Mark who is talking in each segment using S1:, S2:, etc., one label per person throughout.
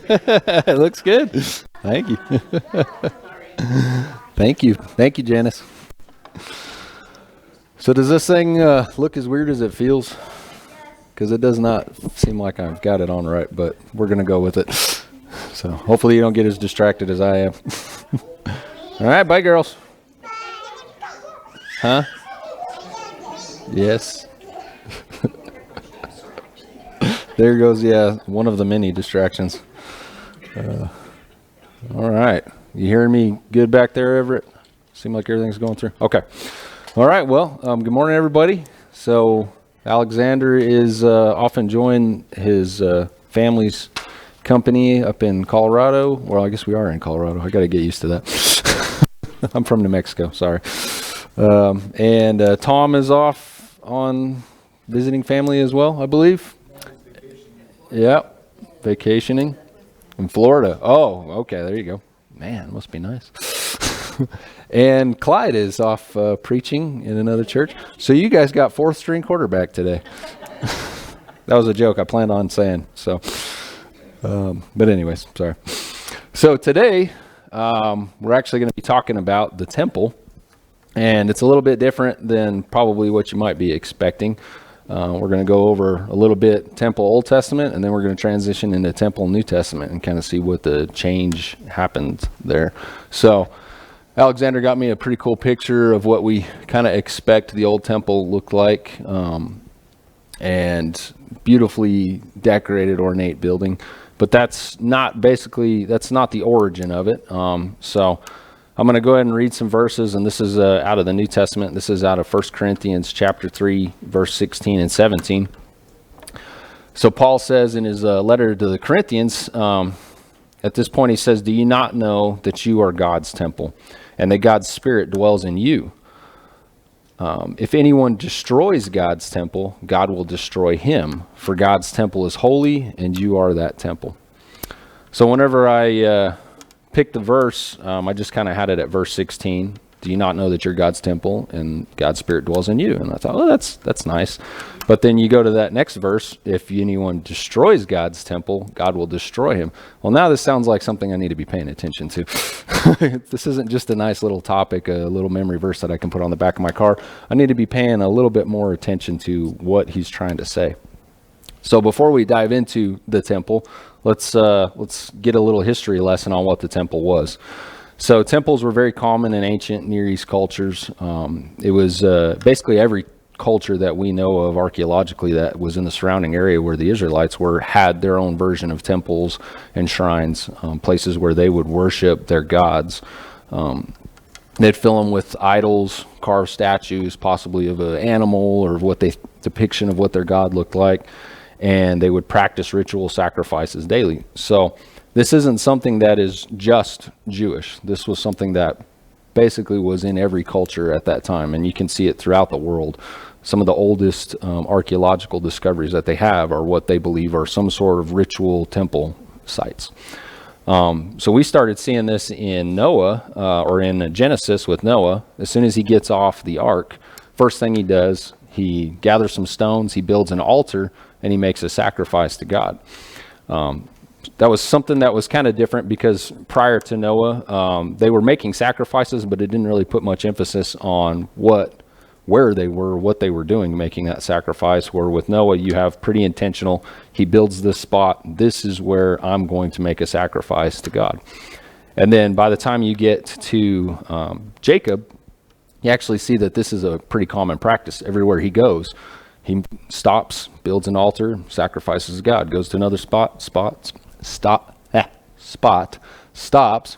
S1: It looks good. Thank you. Thank you. Thank you, Janice. So does this thing look as weird as it feels? Because it does not seem like I've got it on right, but we're going to go with it. So hopefully you don't get as distracted as I am. All right, bye, girls. Huh? Yes. There goes, yeah, one of the many distractions. All right. You hearing me good back there, Everett? Seem like everything's going through? Okay. All right. Well, good morning, everybody. So Alexander is off enjoying his family's company up in Colorado. Well, I guess we are in Colorado. I got to get used to that. I'm from New Mexico. Sorry. And Tom is off on visiting family as well, I believe. Yep. Vacationing in Florida. Oh, okay. There you go. Man, must be nice. And Clyde is off preaching in another church. So you guys got fourth string quarterback today. That was a joke I planned on saying. So, but anyways, sorry. So today we're actually going to be talking about the temple, and it's a little bit different than probably what you might be expecting. We're going to go over a little bit Temple Old Testament, and then we're going to transition into Temple New Testament and kind of see what the change happened there. So Alexander got me a pretty cool picture of what we kind of expect the old temple looked like, and beautifully decorated, ornate building. But that's not the origin of it. So I'm going to go ahead and read some verses, and this is out of the New Testament. This is out of 1 Corinthians chapter 3, verse 16 and 17. So Paul says in his letter to the Corinthians, at this point he says, "Do you not know that you are God's temple, and that God's Spirit dwells in you? If anyone destroys God's temple, God will destroy him, for God's temple is holy, and you are that temple." So whenever I picked the verse, I just kind of had it at verse 16. Do you not know that you're God's temple and God's Spirit dwells in you? And I thought, oh, that's nice. But then you go to that next verse. If anyone destroys God's temple, God will destroy him. Well, now this sounds like something I need to be paying attention to. This isn't just a nice little topic, a little memory verse that I can put on the back of my car. I need to be paying a little bit more attention to what he's trying to say. So before we dive into the temple, let's get a little history lesson on what the temple was. So temples were very common in ancient Near East cultures. It was basically every culture that we know of archaeologically that was in the surrounding area where the Israelites were had their own version of temples and shrines, places where they would worship their gods. They'd fill them with idols, carved statues, possibly of an animal or depiction of what their god looked like. And they would practice ritual sacrifices daily. So this isn't something that is just Jewish. This was something that basically was in every culture at that time, and you can see it throughout the world. Some of the oldest archaeological discoveries that they have are what they believe are some sort of ritual temple sites. So we started seeing this in Noah, or in Genesis with Noah. As soon as he gets off the ark, first thing he does, he gathers some stones, he builds an altar, and he makes a sacrifice to God. That was something that was kind of different because prior to Noah, they were making sacrifices, but it didn't really put much emphasis on where they were, what they were doing, making that sacrifice. Where with Noah, you have pretty intentional. He builds this spot. This is where I'm going to make a sacrifice to God. And then by the time you get to Jacob, you actually see that this is a pretty common practice. Everywhere he goes, he stops, builds an altar, sacrifices to God, goes to another spot, stops,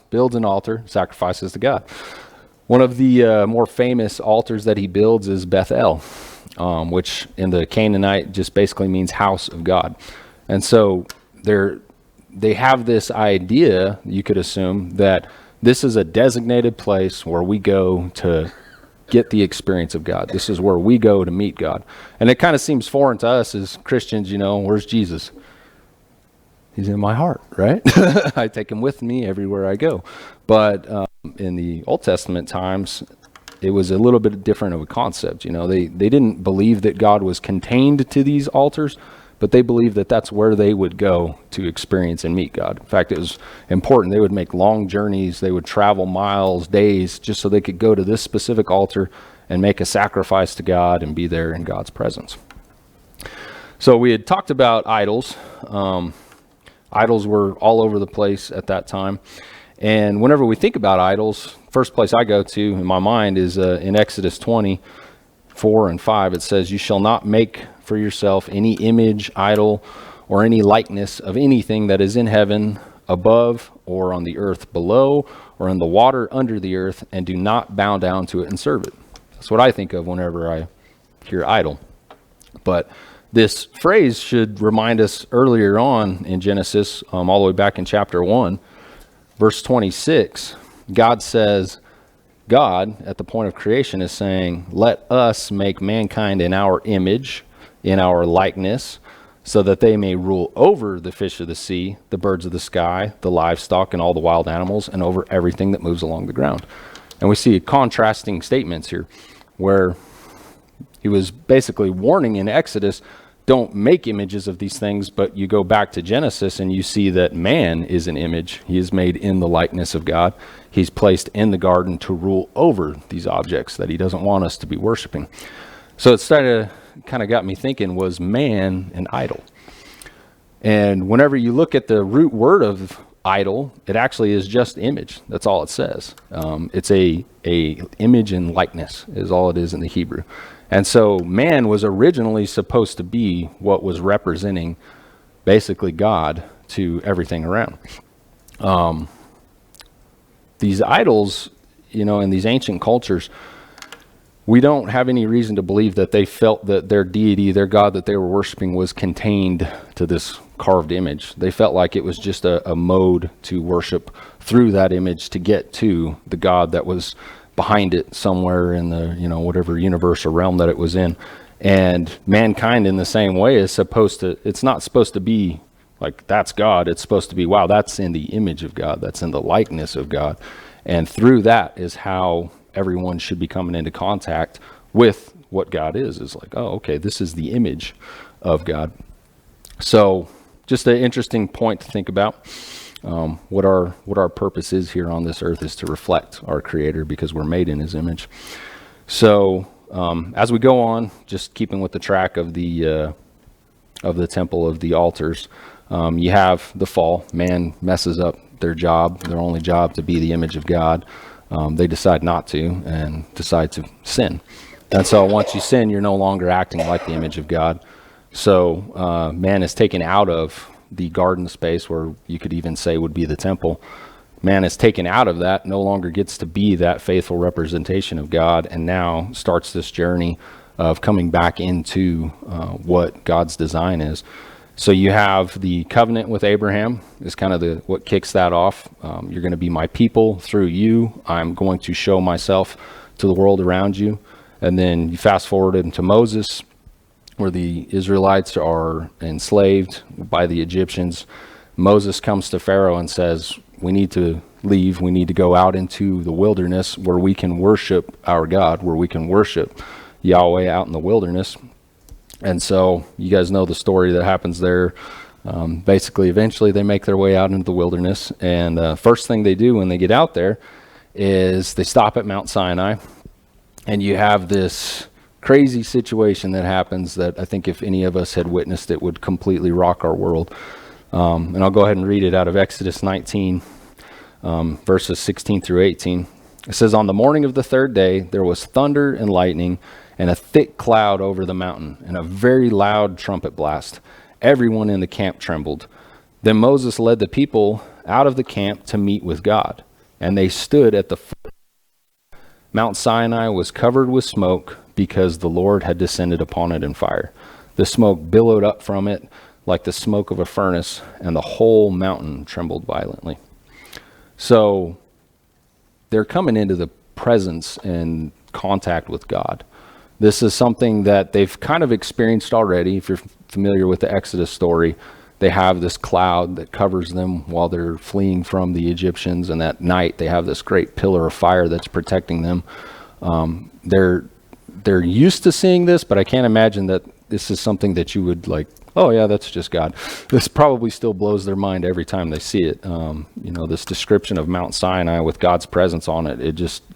S1: builds an altar, sacrifices to God. One of the more famous altars that he builds is Bethel, which in the Canaanite just basically means house of God. And so they have this idea, you could assume, that this is a designated place where we go to get the experience of God. This is where we go to meet God. And it kind of seems foreign to us as Christians, where's Jesus? He's in my heart, right? I take him with me everywhere I go. But in the Old Testament times, it was a little bit different of a concept. They didn't believe that God was contained to these altars, but they believed that that's where they would go to experience and meet God. In fact, it was important. They would make long journeys. They would travel miles, days, just so they could go to this specific altar and make a sacrifice to God and be there in God's presence. So we had talked about idols. Idols were all over the place at that time. And whenever we think about idols, first place I go to in my mind is in Exodus 20:4 and 5. It says, "You shall not make for yourself any image, idol, or any likeness of anything that is in heaven above, or on the earth below, or in the water under the earth, and do not bow down to it and serve it." That's what I think of whenever I hear idol. But this phrase should remind us earlier on in Genesis, all the way back in chapter 1, verse 26, God says, God, at the point of creation, is saying, "Let us make mankind in our image, in our likeness, so that they may rule over the fish of the sea, the birds of the sky, the livestock, and all the wild animals, and over everything that moves along the ground." And we see contrasting statements here, where he was basically warning in Exodus, don't make images of these things, but you go back to Genesis and you see that man is an image. He is made in the likeness of God. He's placed in the garden to rule over these objects that he doesn't want us to be worshiping. So it kind of got me thinking, was man an idol? And whenever you look at the root word of idol, it actually is just image. That's all it says. It's a image and likeness is all it is in the Hebrew. And so man was originally supposed to be what was representing basically God to everything around. These idols, in these ancient cultures, we don't have any reason to believe that they felt that their deity, their God that they were worshiping, was contained to this carved image. They felt like it was just a mode to worship through that image to get to the God that was behind it somewhere in the, whatever universe or realm that it was in. And mankind in the same way is it's not supposed to be like, that's God. It's supposed to be, wow, that's in the image of God. That's in the likeness of God. And through that is how everyone should be coming into contact with what God is like, oh, okay, this is the image of God. So just an interesting point to think about. What our purpose is here on this earth is to reflect our Creator, because we're made in His image. So as we go on, just keeping with the track of the temple, of the altars, you have the fall. Man messes up their only job to be the image of God. They decide not to and decide to sin. And so once you sin, you're no longer acting like the image of God. So man is taken out of the garden space, where you could even say would be the temple. Man is taken out of that, no longer gets to be that faithful representation of God, and now starts this journey of coming back into what God's design is. So you have the covenant with Abraham is kind of what kicks that off. You're going to be my people through you. I'm going to show myself to the world around you. And then you fast forward into Moses, where the Israelites are enslaved by the Egyptians. Moses comes to Pharaoh and says, we need to leave. We need to go out into the wilderness where we can worship our God, where we can worship Yahweh out in the wilderness. And so you guys know the story that happens there. Basically, eventually they make their way out into the wilderness. And first thing they do when they get out there is they stop at Mount Sinai. And you have this crazy situation that happens that I think if any of us had witnessed it would completely rock our world. And I'll go ahead and read it out of Exodus 19, verses 16 through 18. It says, "On the morning of the third day, there was thunder and lightning and a thick cloud over the mountain and a very loud trumpet blast. Everyone in the camp trembled. Then Moses led the people out of the camp to meet with God, and they stood at the foot. Mount Sinai was covered with smoke, because the Lord had descended upon it in fire. The smoke billowed up from it like the smoke of a furnace, and the whole mountain trembled violently." So they're coming into the presence and contact with God. This is something that they've kind of experienced already. If you're familiar with the Exodus story, they have this cloud that covers them while they're fleeing from the Egyptians, and at night they have this great pillar of fire that's protecting them. They're used to seeing this, but I can't imagine that this is something that you would like oh yeah, that's just God. This probably still blows their mind every time they see it. This description of Mount Sinai with God's presence on it,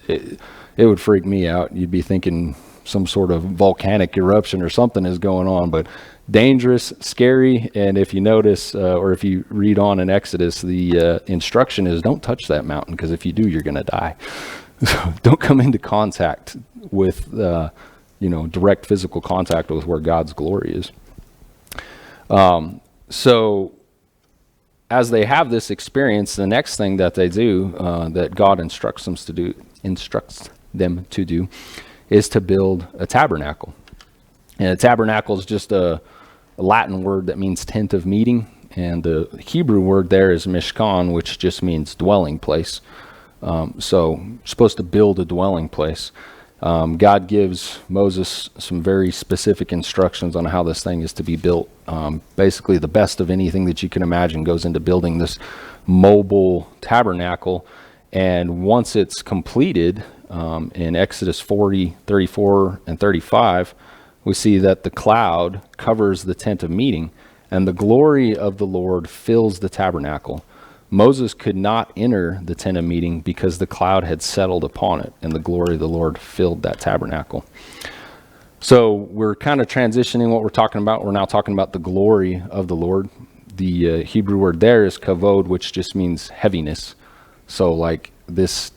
S1: it would freak me out. You'd be thinking some sort of volcanic eruption or something is going on, but dangerous, scary. And if you notice, or if you read on in Exodus, the instruction is don't touch that mountain, because if you do, you're going to die. So don't come into contact with, direct physical contact with where God's glory is. So as they have this experience, the next thing that they do, that God instructs them to do, is to build a tabernacle. And a tabernacle is just a Latin word that means tent of meeting, and the Hebrew word there is mishkan, which just means dwelling place. So you're supposed to build a dwelling place. God gives Moses some very specific instructions on how this thing is to be built. Basically, the best of anything that you can imagine goes into building this mobile tabernacle. And once it's completed, in Exodus 40, 34, and 35, we see that the cloud covers the tent of meeting, and the glory of the Lord fills the tabernacle. Moses could not enter the tent of meeting because the cloud had settled upon it, and the glory of the Lord filled that tabernacle. So we're kind of transitioning what we're talking about. We're now talking about the glory of the Lord. The Hebrew word there is kavod, which just means heaviness. So like this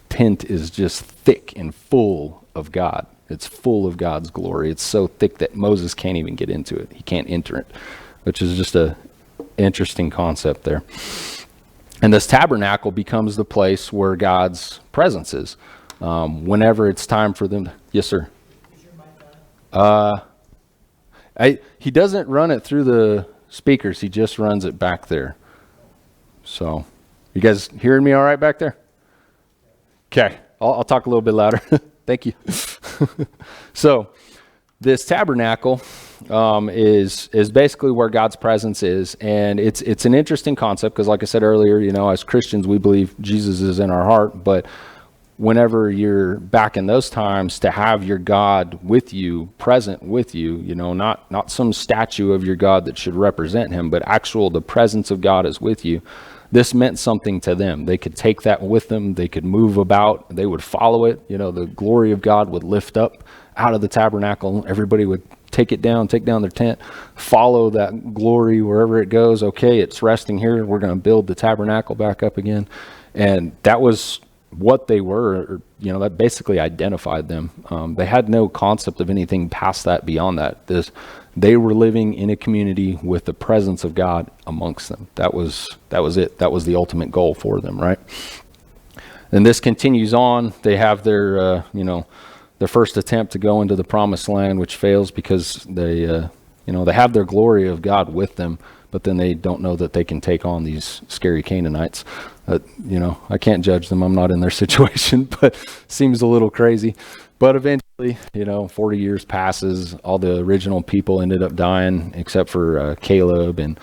S1: tent is just thick and full of God. It's full of God's glory. It's so thick that Moses can't even get into it. He can't enter it, which is just a interesting concept there. And this tabernacle becomes the place where God's presence is. Whenever it's time for them. Yes, sir. Is your mic on? He doesn't run it through the speakers. He just runs it back there. So, you guys hearing me all right back there? Okay. I'll talk a little bit louder. Thank you. So, this tabernacle is basically where God's presence is, and it's an interesting concept because, like I said earlier, as Christians we believe Jesus is in our heart, but whenever you're back in those times, to have your God with you, present with you, not some statue of your God that should represent him, but the presence of God is with you. This meant something to them. They could take that with them. They could move about. They would follow it. The glory of God would lift up out of the tabernacle. Everybody would take down their tent, follow that glory wherever it goes. Okay, it's resting here. We're going to build the tabernacle back up again. And that was what they were, that basically identified them. They had no concept of anything past that, beyond that. They were living in a community with the presence of God amongst them. That was it. That was the ultimate goal for them, right? And this continues on. They have their, their first attempt to go into the promised land, which fails because they have their glory of God with them, but then they don't know that they can take on these scary Canaanites. I can't judge them. I'm not in their situation, but seems a little crazy. But eventually, 40 years passes. All the original people ended up dying except for Caleb and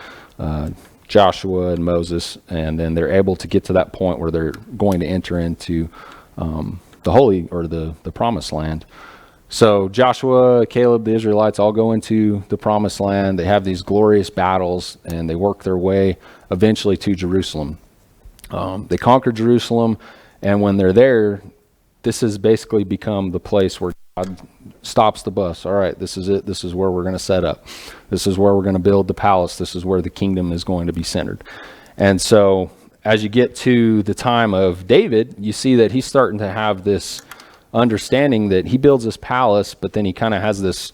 S1: Joshua and Moses. And then they're able to get to that point where they're going to enter into the holy, or the promised land. So Joshua, Caleb, the Israelites all go into the promised land. They have these glorious battles, and they work their way eventually to Jerusalem. They conquer Jerusalem, and when they're there, this has basically become the place where God stops the bus. All right, this is it. This is where we're going to set up. This is where we're going to build the palace. This is where the kingdom is going to be centered. And so as you get to the time of David, you see that he's starting to have this understanding that he builds this palace, but then he kind of has this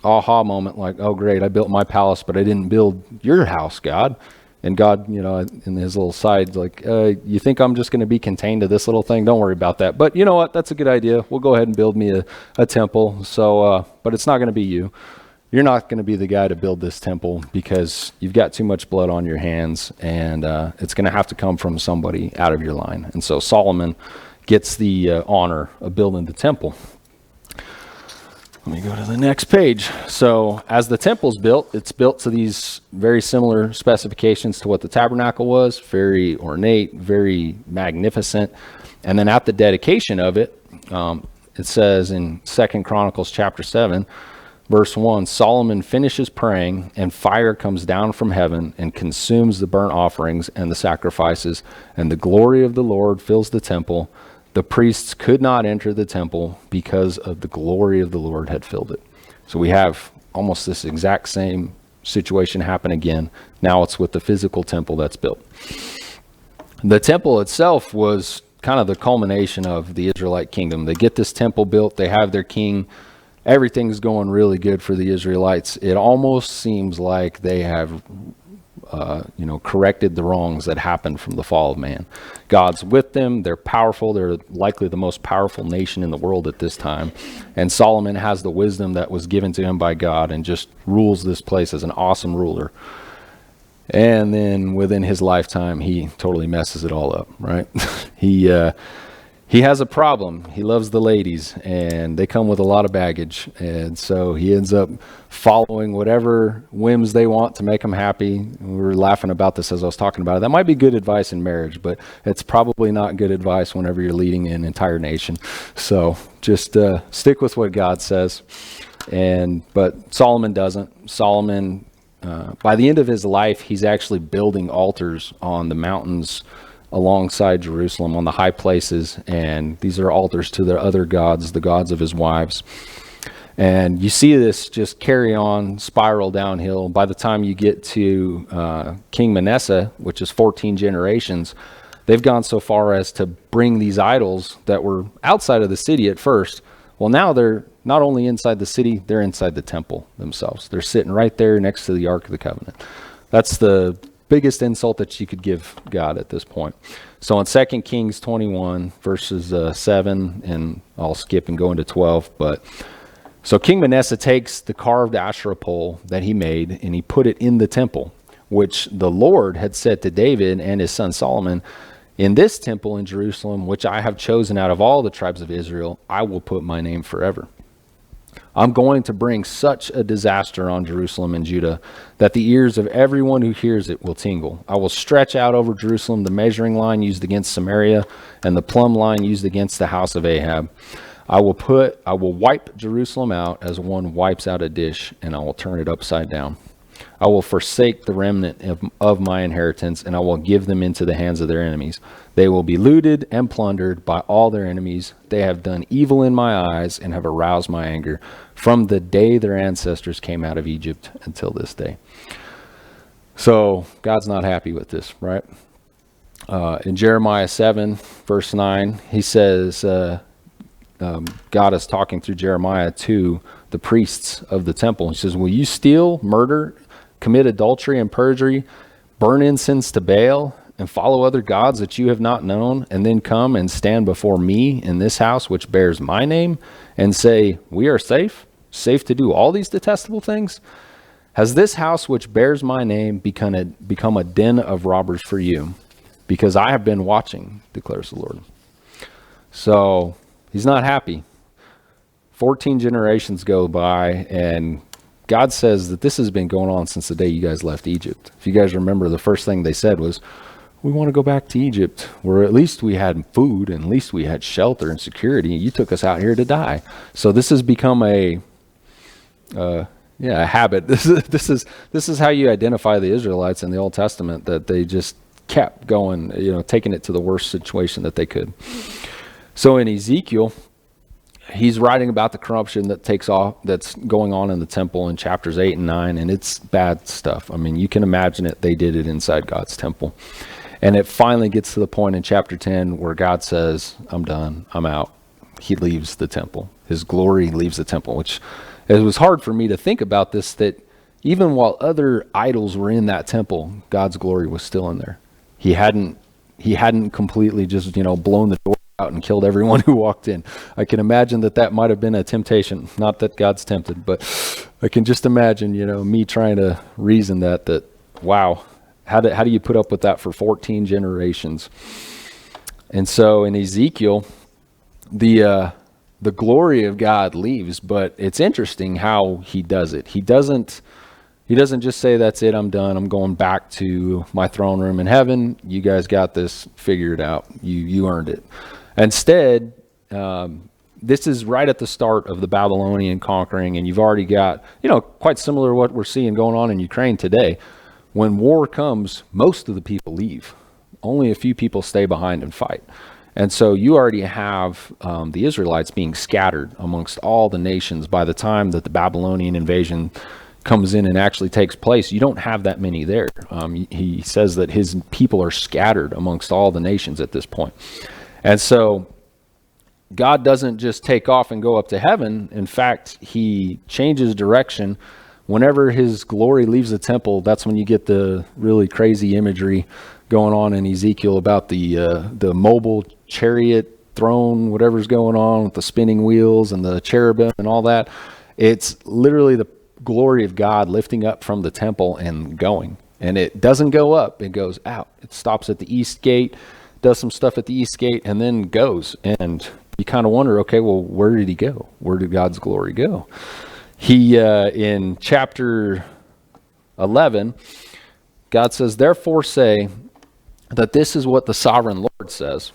S1: aha moment like, oh great, I built my palace, but I didn't build your house, God. And God, in his little side's like, you think I'm just going to be contained to this little thing? Don't worry about that. But you know what? That's a good idea. We'll go ahead and build me a temple. So, but it's not going to be you. You're not going to be the guy to build this temple because you've got too much blood on your hands, and it's going to have to come from somebody out of your line. And so Solomon gets the honor of building the temple. Let me go to the next page. So as the temple's built, it's built to these very similar specifications to what the tabernacle was, very ornate, very magnificent. And then at the dedication of it, it says in 2 Chronicles chapter 7, Verse 1, Solomon finishes praying, and fire comes down from heaven and consumes the burnt offerings and the sacrifices, and the glory of the Lord fills the temple. The priests could not enter the temple because of the glory of the Lord had filled it. So we have almost this exact same situation happen again. Now it's with the physical temple that's built. The temple itself was kind of the culmination of the Israelite kingdom. They get this temple built, they have their king. Everything's going really good for the Israelites. It almost seems like they have, corrected the wrongs that happened from the fall of man. God's with them. They're powerful. They're likely the most powerful nation in the world at this time. And Solomon has the wisdom that was given to him by God and just rules this place as an awesome ruler. And then within his lifetime, he totally messes it all up, right? He has a problem. He loves the ladies, and they come with a lot of baggage. And so he ends up following whatever whims they want to make him happy. We were laughing about this as I was talking about it. That might be good advice in marriage, but it's probably not good advice whenever you're leading an entire nation. So just stick with what God says. But Solomon doesn't. Solomon, by the end of his life, he's actually building altars on the mountains alongside Jerusalem on the high places, and these are altars to the other gods, the gods of his wives. And you see this just carry on, spiral downhill. By the time you get to King Manasseh, which is 14 generations, they've gone so far as to bring these idols that were outside of the city at first. Well, now they're not only inside the city, they're inside the temple themselves. They're sitting right there next to the Ark of the Covenant. That's the biggest insult that you could give God at this point. So in 2 Kings 21, verses 7, and I'll skip and go into 12, but so King Manasseh takes the carved Asherah pole that he made, and he put it in the temple, which the Lord had said to David and his son Solomon, in this temple in Jerusalem, which I have chosen out of all the tribes of Israel, I will put my name forever. I'm going to bring such a disaster on Jerusalem and Judah that the ears of everyone who hears it will tingle. I will stretch out over Jerusalem the measuring line used against Samaria and the plumb line used against the house of Ahab. I will wipe Jerusalem out as one wipes out a dish, and I will turn it upside down. I will forsake the remnant of my inheritance, and I will give them into the hands of their enemies. They will be looted and plundered by all their enemies. They have done evil in my eyes and have aroused my anger from the day their ancestors came out of Egypt until this day. So God's not happy with this, right? In Jeremiah 7, verse 9, he says, God is talking through Jeremiah to the priests of the temple. He says, will you steal, murder, commit adultery and perjury, burn incense to Baal, and follow other gods that you have not known, and then come and stand before me in this house which bears my name, and say, we are safe to do all these detestable things? Has this house which bears my name become a den of robbers for you? Because I have been watching, declares the Lord. So he's not happy. 14 generations go by, and God says that this has been going on since the day you guys left Egypt. If you guys remember, the first thing they said was, we want to go back to Egypt, where at least we had food and at least we had shelter and security. You took us out here to die. So this has become a habit. This is how you identify the Israelites in the Old Testament, that they just kept going, taking it to the worst situation that they could. So in Ezekiel, he's writing about the corruption that's going on in the temple in chapters 8 and 9, and it's bad stuff. I mean, you can imagine it. They did it inside God's temple. And it finally gets to the point in chapter 10 where God says, I'm done, I'm out. He leaves the temple. His glory leaves the temple, which it was hard for me to think about this, that even while other idols were in that temple, God's glory was still in there. He hadn't completely just, blown the door out and killed everyone who walked in. I can imagine that might have been a temptation. Not that God's tempted, but I can just imagine, me trying to reason that wow, how do you put up with that for 14 generations? And so in Ezekiel, the glory of God leaves, but it's interesting how he does it. He doesn't just say, that's it, I'm done, I'm going back to my throne room in heaven. You guys got this figured out. You earned it. Instead, this is right at the start of the Babylonian conquering, and you've already got, quite similar to what we're seeing going on in Ukraine today. When war comes, most of the people leave. Only a few people stay behind and fight. And so you already have the Israelites being scattered amongst all the nations. By the time that the Babylonian invasion comes in and actually takes place, you don't have that many there. He says that his people are scattered amongst all the nations at this point. And so God doesn't just take off and go up to heaven. In fact, he changes direction. Whenever his glory leaves the temple, that's when you get the really crazy imagery going on in Ezekiel about the mobile chariot throne, whatever's going on with the spinning wheels and the cherubim and all that. It's literally the glory of God lifting up from the temple and going. And it doesn't go up, it goes out. It stops at the east gate, does some stuff at the east gate, and then goes. And you kind of wonder, okay, well, where did he go? Where did God's glory go? He, in chapter 11, God says, therefore say that this is what the sovereign Lord says.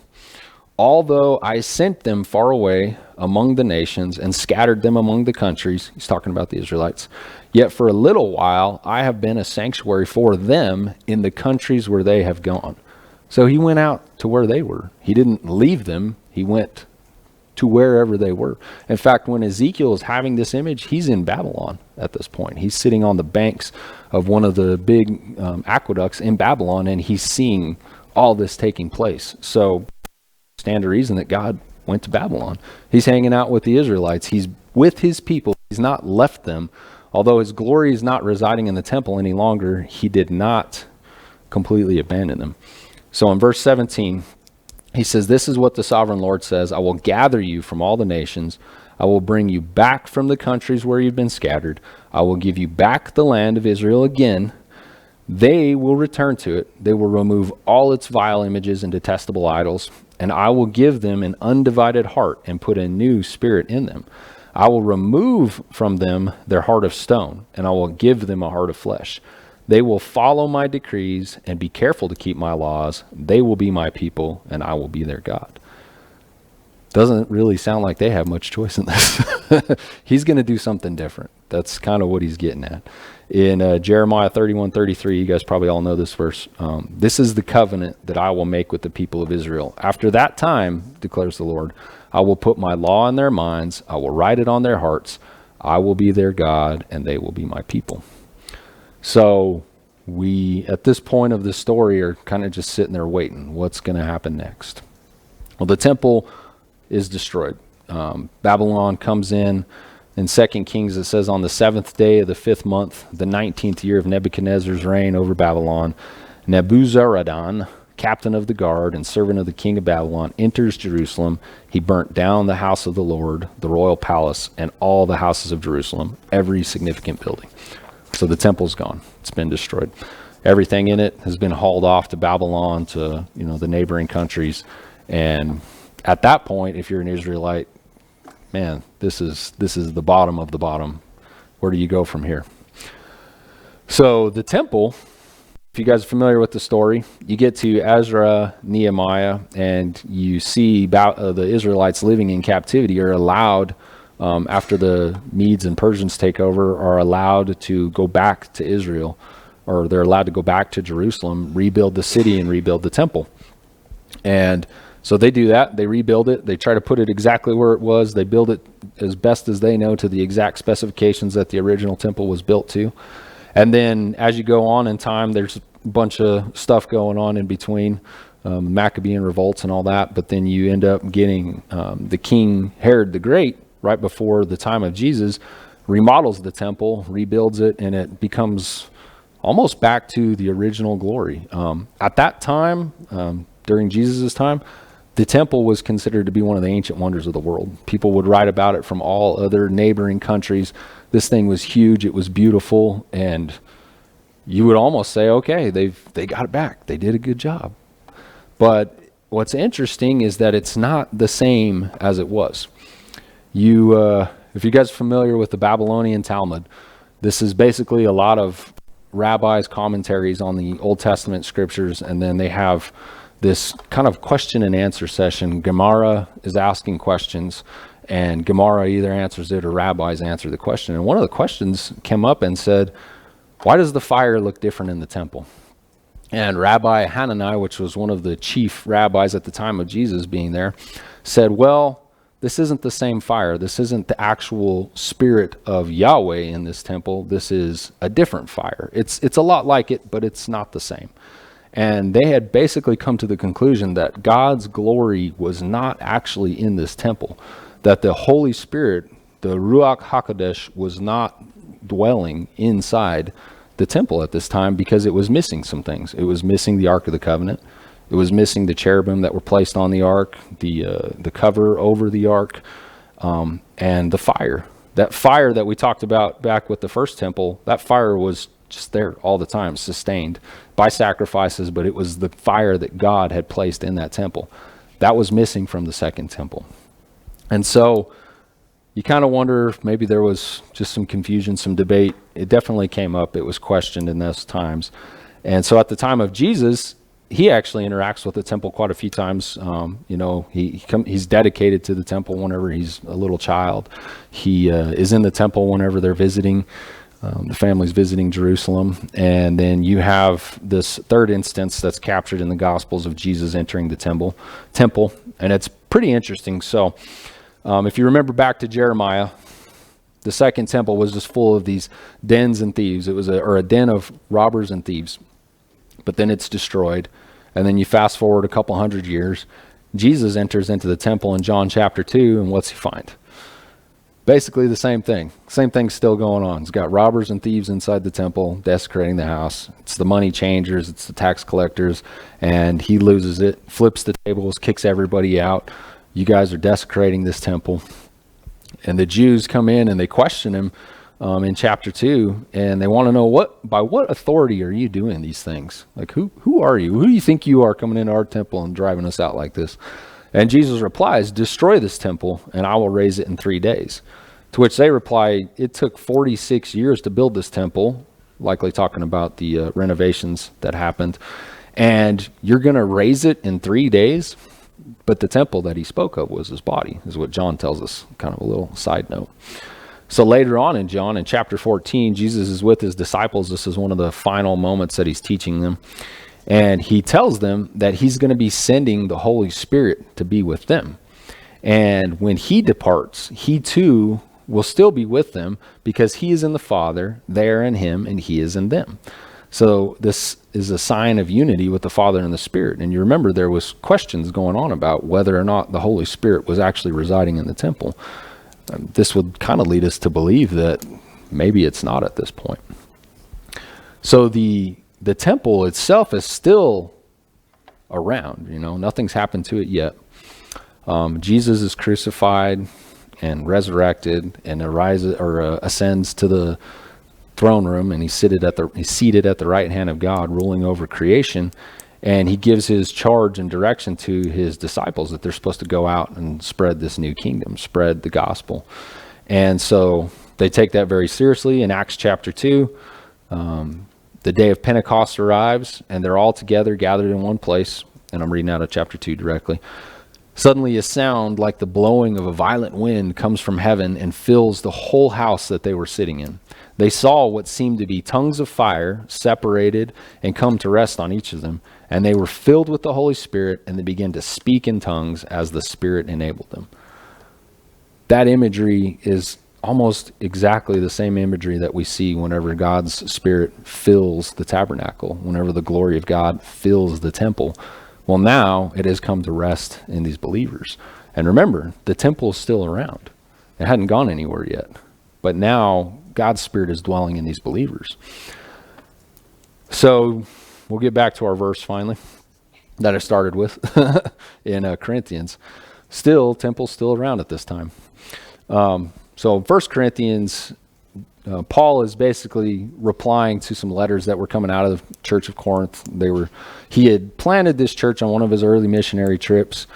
S1: Although I sent them far away among the nations and scattered them among the countries, he's talking about the Israelites, yet for a little while I have been a sanctuary for them in the countries where they have gone. So he went out to where they were. He didn't leave them. He went to wherever they were. In fact, when Ezekiel is having this image, he's in Babylon at this point. He's sitting on the banks of one of the big aqueducts in Babylon, and he's seeing all this taking place. So stand to reason that God went to Babylon. He's hanging out with the Israelites. He's with his people. He's not left them. Although his glory is not residing in the temple any longer, he did not completely abandon them. So in verse 17, he says, this is what the sovereign Lord says, I will gather you from all the nations. I will bring you back from the countries where you've been scattered. I will give you back the land of Israel again. They will return to it. They will remove all its vile images and detestable idols, and I will give them an undivided heart and put a new spirit in them. I will remove from them their heart of stone, and I will give them a heart of flesh. They will follow my decrees and be careful to keep my laws. They will be my people, and I will be their God. Doesn't really sound like they have much choice in this. He's going to do something different. That's kind of what he's getting at. In Jeremiah 31:33, you guys probably all know this verse. This is the covenant that I will make with the people of Israel. After that time, declares the Lord, I will put my law in their minds. I will write it on their hearts. I will be their God, and they will be my people. So we, at this point of the story, are kind of just sitting there waiting. What's going to happen next? Well, the temple is destroyed. Babylon comes in 2 Kings. It says, on the 7th day of the 5th month, the 19th year of Nebuchadnezzar's reign over Babylon, Nebuzaradan, captain of the guard and servant of the king of Babylon, enters Jerusalem. He burnt down the house of the Lord, the royal palace, and all the houses of Jerusalem, every significant building. So the temple's gone. It's been destroyed. Everything in it has been hauled off to Babylon, to the neighboring countries. And at that point, if you're an Israelite, man, this is the bottom of the bottom. Where do you go from here? So the temple, if you guys are familiar with the story, you get to Ezra, Nehemiah, and you see the Israelites living in captivity are allowed, after the Medes and Persians take over, are allowed to go back to Israel, or they're allowed to go back to Jerusalem, rebuild the city and rebuild the temple. And so they do that. They rebuild it. They try to put it exactly where it was. They build it as best as they know to the exact specifications that the original temple was built to. And then as you go on in time, there's a bunch of stuff going on in between, Maccabean revolts and all that. But then you end up getting the king Herod the Great, right before the time of Jesus, remodels the temple, rebuilds it, and it becomes almost back to the original glory. At that time, during Jesus' time, the temple was considered to be one of the ancient wonders of the world. People would write about it from all other neighboring countries. This thing was huge. It was beautiful. And you would almost say, okay, they got it back. They did a good job. But what's interesting is that it's not the same as it was. If you guys are familiar with the Babylonian Talmud, this is basically a lot of rabbis' commentaries on the Old Testament scriptures, and then they have this kind of question and answer session. Gemara is asking questions, and Gemara either answers it or rabbis answer the question. And one of the questions came up and said, why does the fire look different in the temple? And Rabbi Hanani, which was one of the chief rabbis at the time of Jesus being there, said, well, this isn't the same fire. This isn't the actual spirit of Yahweh in this temple. This is a different fire. It's a lot like it, but it's not the same. And they had basically come to the conclusion that God's glory was not actually in this temple, that the Holy Spirit, the Ruach HaKodesh, was not dwelling inside the temple at this time because it was missing some things. It was missing the Ark of the Covenant. It was missing the cherubim that were placed on the ark, the cover over the ark, and the fire. That fire that we talked about back with the first temple, that fire was just there all the time, sustained by sacrifices, but it was the fire that God had placed in that temple. That was missing from the second temple. And so you kind of wonder if maybe there was just some confusion, some debate. It definitely came up. It was questioned in those times. And so at the time of Jesus, he actually interacts with the temple quite a few times. He's dedicated to the temple whenever he's a little child. He is in the temple whenever they're visiting. The family's visiting Jerusalem. And then you have this third instance that's captured in the Gospels of Jesus entering the temple. And it's pretty interesting. So if you remember back to Jeremiah, the second temple was just full of these dens and thieves. It was a den of robbers and thieves. But then it's destroyed. And then you fast forward a couple hundred years, Jesus enters into the temple in John chapter 2, and what's he find? Basically the same thing. Same thing's still going on. It's got robbers and thieves inside the temple, desecrating the house. It's the money changers, it's the tax collectors, and he loses it, flips the tables, kicks everybody out. You guys are desecrating this temple. And the Jews come in and they question him in chapter 2, and they want to know, by what authority are you doing these things? Like, who are you? Who do you think you are coming into our temple and driving us out like this? And Jesus replies, destroy this temple, and I will raise it in 3 days. To which they reply, it took 46 years to build this temple, likely talking about the renovations that happened, and you're going to raise it in 3 days? But the temple that he spoke of was his body, is what John tells us, kind of a little side note. So later on in John, in chapter 14, Jesus is with his disciples. This is one of the final moments that he's teaching them. And he tells them that he's going to be sending the Holy Spirit to be with them. And when he departs, he too will still be with them because he is in the Father, they are in him, and he is in them. So this is a sign of unity with the Father and the Spirit. And you remember there was questions going on about whether or not the Holy Spirit was actually residing in the temple. This would kind of lead us to believe that maybe it's not at this point. So the temple itself is still around, nothing's happened to it yet. Jesus is crucified and resurrected and ascends to the throne room, and he's seated at the right hand of God, ruling over creation. And he gives his charge and direction to his disciples that they're supposed to go out and spread this new kingdom, spread the gospel. And so they take that very seriously. In Acts chapter 2, the day of Pentecost arrives, and they're all together, gathered in one place. And I'm reading out of chapter 2 directly. Suddenly a sound like the blowing of a violent wind comes from heaven and fills the whole house that they were sitting in. They saw what seemed to be tongues of fire separated and come to rest on each of them. And they were filled with the Holy Spirit, and they began to speak in tongues as the Spirit enabled them. That imagery is almost exactly the same imagery that we see whenever God's Spirit fills the tabernacle, whenever the glory of God fills the temple. Well, now it has come to rest in these believers. And remember, the temple is still around. It hadn't gone anywhere yet. But now God's Spirit is dwelling in these believers. So we'll get back to our verse finally that I started with in Corinthians. Temple's still around at this time. So 1 Corinthians, Paul is basically replying to some letters that were coming out of the church of Corinth. He had planted this church on one of his early missionary trips.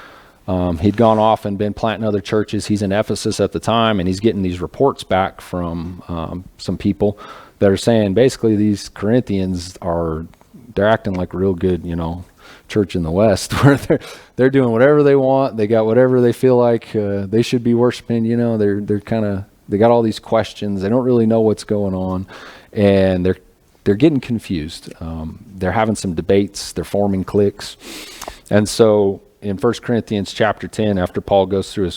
S1: He'd gone off and been planting other churches. He's in Ephesus at the time, and he's getting these reports back from some people that are saying basically these Corinthians they're acting like real good, church in the West where they're doing whatever they want. They got whatever they feel like they should be worshiping. They got all these questions. They don't really know what's going on, and they're getting confused. They're having some debates. They're forming cliques. And so in 1 Corinthians chapter 10, after Paul goes through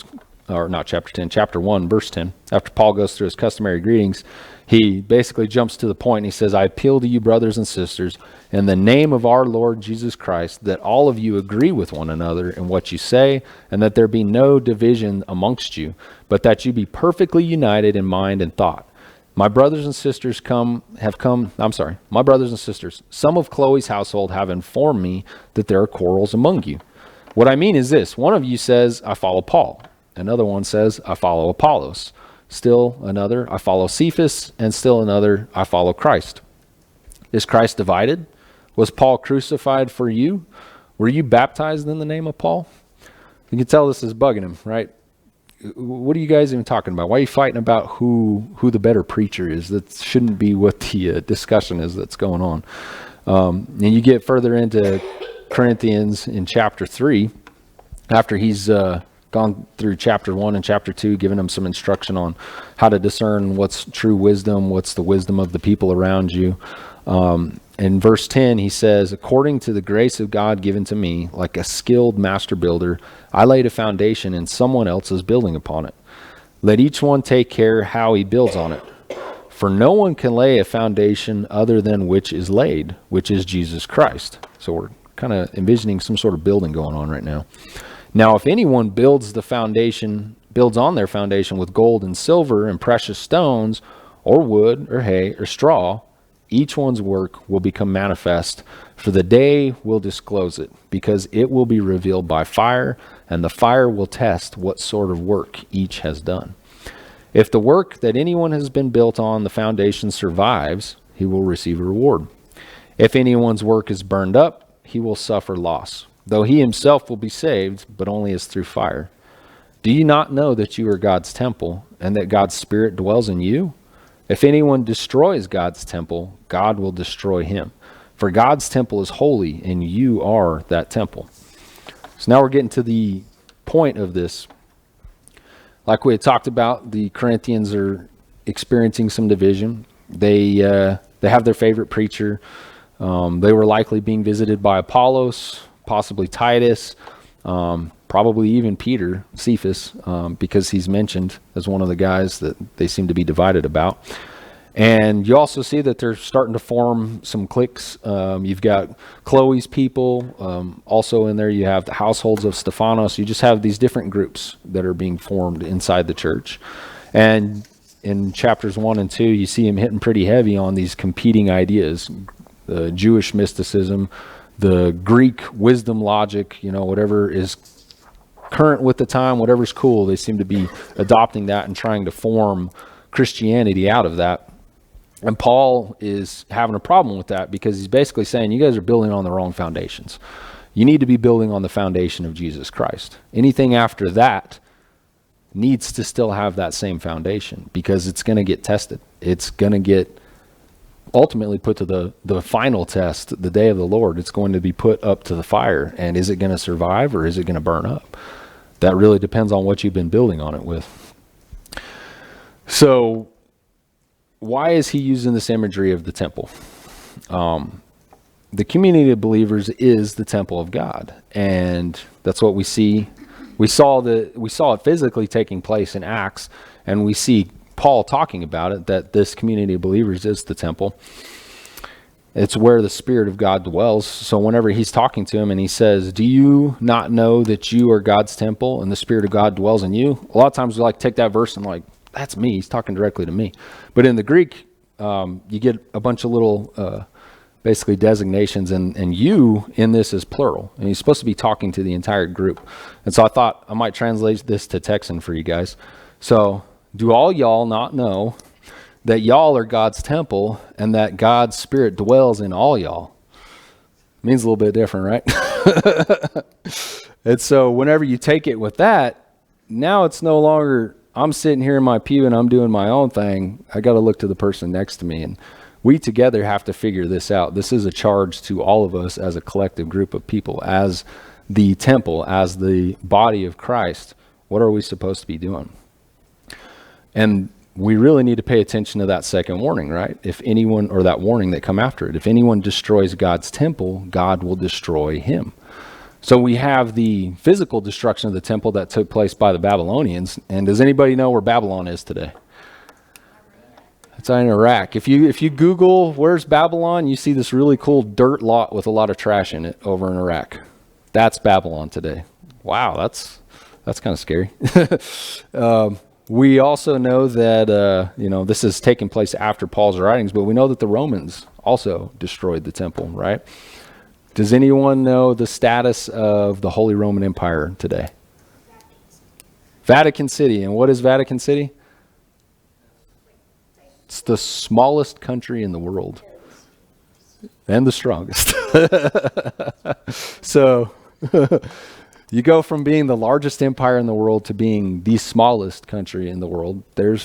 S1: chapter 1, verse 10, after Paul goes through his customary greetings, he basically jumps to the point and he says, I appeal to you, brothers and sisters, in the name of our Lord Jesus Christ, that all of you agree with one another in what you say, and that there be no division amongst you, but that you be perfectly united in mind and thought. My brothers and sisters, some of Chloe's household have informed me that there are quarrels among you. What I mean is this: one of you says, I follow Paul. Another one says, I follow Apollos. Still another, I follow Cephas. And still another, I follow Christ. Is Christ divided? Was Paul crucified for you? Were you baptized in the name of Paul? You can tell this is bugging him, right? What are you guys even talking about? Why are you fighting about who the better preacher is? That shouldn't be what the discussion is that's going on. And you get further into Corinthians in chapter 3, after he's gone through chapter 1 and chapter 2, giving them some instruction on how to discern what's true wisdom, what's the wisdom of the people around you. In verse 10, he says, according to the grace of God given to me, like a skilled master builder, I laid a foundation and someone else is building upon it. Let each one take care how he builds on it. For no one can lay a foundation other than which is laid, which is Jesus Christ. So we're kind of envisioning some sort of building going on right now. Now, if anyone builds on their foundation with gold and silver and precious stones, or wood, or hay, or straw, each one's work will become manifest, for the day will disclose it, because it will be revealed by fire, and the fire will test what sort of work each has done. If the work that anyone has been built on the foundation survives, he will receive a reward. If anyone's work is burned up, he will suffer loss, though he himself will be saved, but only as through fire. Do you not know that you are God's temple, and that God's Spirit dwells in you? If anyone destroys God's temple, God will destroy him. For God's temple is holy, and you are that temple. So now we're getting to the point of this. Like we had talked about, the Corinthians are experiencing some division. They have their favorite preacher. They were likely being visited by Apollos, possibly Titus, probably even Peter, Cephas, because he's mentioned as one of the guys that they seem to be divided about. And you also see that they're starting to form some cliques. You've got Chloe's people. Also in there, you have the households of Stephanos. You just have these different groups that are being formed inside the church. And in chapters 1 and 2, you see him hitting pretty heavy on these competing ideas. The Jewish mysticism, the Greek wisdom logic, whatever is current with the time, whatever's cool, they seem to be adopting that and trying to form Christianity out of that. And Paul is having a problem with that, because he's basically saying, you guys are building on the wrong foundations. You need to be building on the foundation of Jesus Christ. Anything after that needs to still have that same foundation, because it's going to get tested. It's going to get ultimately put to the final test, the day of the Lord. It's going to be put up to the fire. And is it going to survive, or is it going to burn up? That really depends on what you've been building on it with. So why is he using this imagery of the temple? The community of believers is the temple of God, and that's what we see. We saw it physically taking place in Acts, and we see Paul talking about it, that this community of believers is the temple. It's where the Spirit of God dwells. So whenever he's talking to him and he says, do you not know that you are God's temple and the Spirit of God dwells in you? A lot of times we take that verse and that's me. He's talking directly to me. But in the Greek, you get a bunch of little basically designations, and you in this is plural. And he's supposed to be talking to the entire group. And so I thought I might translate this to Texan for you guys. So, do all y'all not know that y'all are God's temple and that God's Spirit dwells in all y'all? Means a little bit different, right? And so whenever you take it with that, now it's no longer, I'm sitting here in my pew and I'm doing my own thing. I got to look to the person next to me. And we together have to figure this out. This is a charge to all of us as a collective group of people, as the temple, as the body of Christ. What are we supposed to be doing? And we really need to pay attention to that second warning, right? If anyone, or that warning that come after it, if anyone destroys God's temple, God will destroy him. So we have the physical destruction of the temple that took place by the Babylonians. And does anybody know where Babylon is today? It's in Iraq. If you Google where's Babylon, you see this really cool dirt lot with a lot of trash in it over in Iraq. That's Babylon today. Wow, that's kind of scary. We also know that this is taking place after Paul's writings, but we know that the Romans also destroyed the temple, right? Does anyone know the status of the Holy Roman Empire today? Vatican City. And what is Vatican City? It's the smallest country in the world and the strongest. So you go from being the largest empire in the world to being the smallest country in the world. There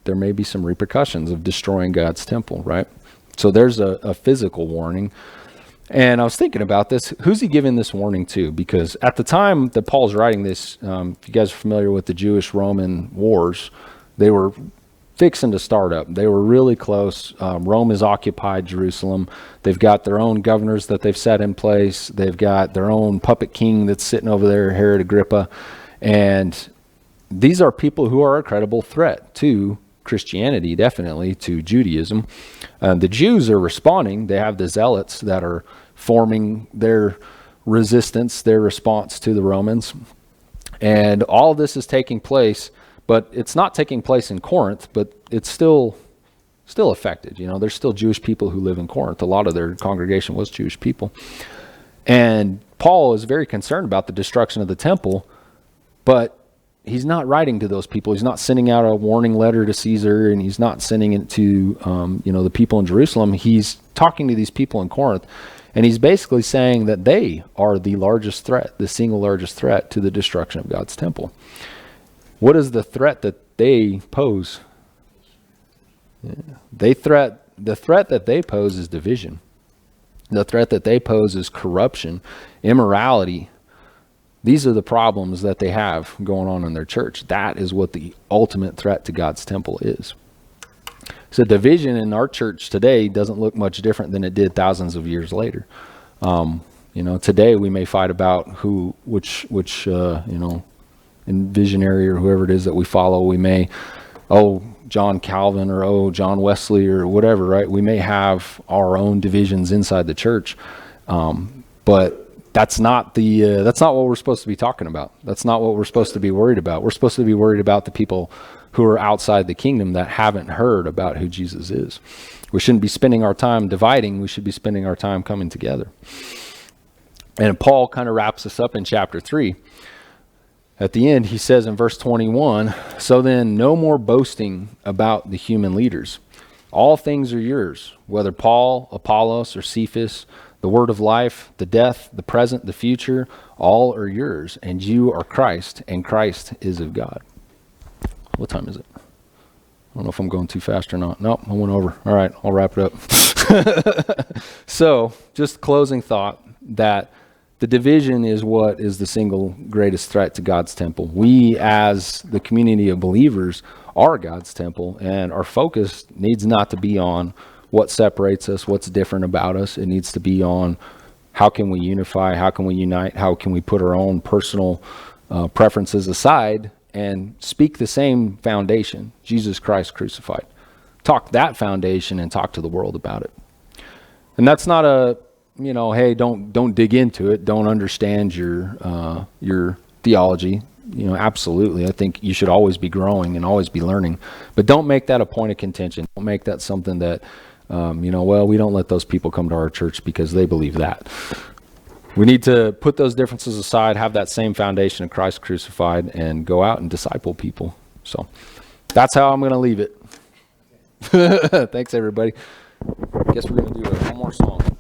S1: may be some repercussions of destroying God's temple, right? So there's a physical warning. And I was thinking about this. Who's he giving this warning to? Because at the time that Paul's writing this, if you guys are familiar with the Jewish-Roman wars, they were fixing to start up. They were really close. Rome has occupied Jerusalem. They've got their own governors that they've set in place. They've got their own puppet king that's sitting over there, Herod Agrippa. And these are people who are a credible threat to Christianity, definitely, to Judaism. The Jews are responding. They have the zealots that are forming their resistance, their response to the Romans. And all this is taking place, but it's not taking place in Corinth, but it's still affected. There's still Jewish people who live in Corinth. A lot of their congregation was Jewish people. And Paul is very concerned about the destruction of the temple, but he's not writing to those people. He's not sending out a warning letter to Caesar, and he's not sending it to the people in Jerusalem. He's talking to these people in Corinth, and he's basically saying that they are the largest threat, the single largest threat to the destruction of God's temple. What is the threat that they pose? The threat that they pose is division. The threat that they pose is corruption, immorality. These are the problems that they have going on in their church. That is what the ultimate threat to God's temple is. So division in our church today doesn't look much different than it did thousands of years later. Today we may fight about which visionary or whoever it is that we follow. We may, John Calvin or John Wesley or whatever, right? We may have our own divisions inside the church, but that's not what we're supposed to be talking about. That's not what we're supposed to be worried about. We're supposed to be worried about the people who are outside the kingdom that haven't heard about who Jesus is. We shouldn't be spending our time dividing. We should be spending our time coming together. And Paul kind of wraps us up in chapter 3. At the end, he says in verse 21, "So then no more boasting about the human leaders. All things are yours, whether Paul, Apollos, or Cephas, the word of life, the death, the present, the future, all are yours, and you are Christ, and Christ is of God." What time is it? I don't know if I'm going too fast or not. Nope, I went over. All right, I'll wrap it up. So, just closing thought that the division is what is the single greatest threat to God's temple. We, as the community of believers, are God's temple, and our focus needs not to be on what separates us, what's different about us. It needs to be on how can we unify, how can we unite, how can we put our own personal preferences aside and speak the same foundation, Jesus Christ crucified. Talk that foundation and talk to the world about it. And that's not a, hey, don't dig into it, don't understand your theology. Absolutely. I think you should always be growing and always be learning, but don't make that a point of contention. Don't make that something that, we don't let those people come to our church because they believe that. We need to put those differences aside, have that same foundation of Christ crucified, and go out and disciple people. So that's how I'm going to leave it. Thanks, everybody. I guess we're going to do one more song.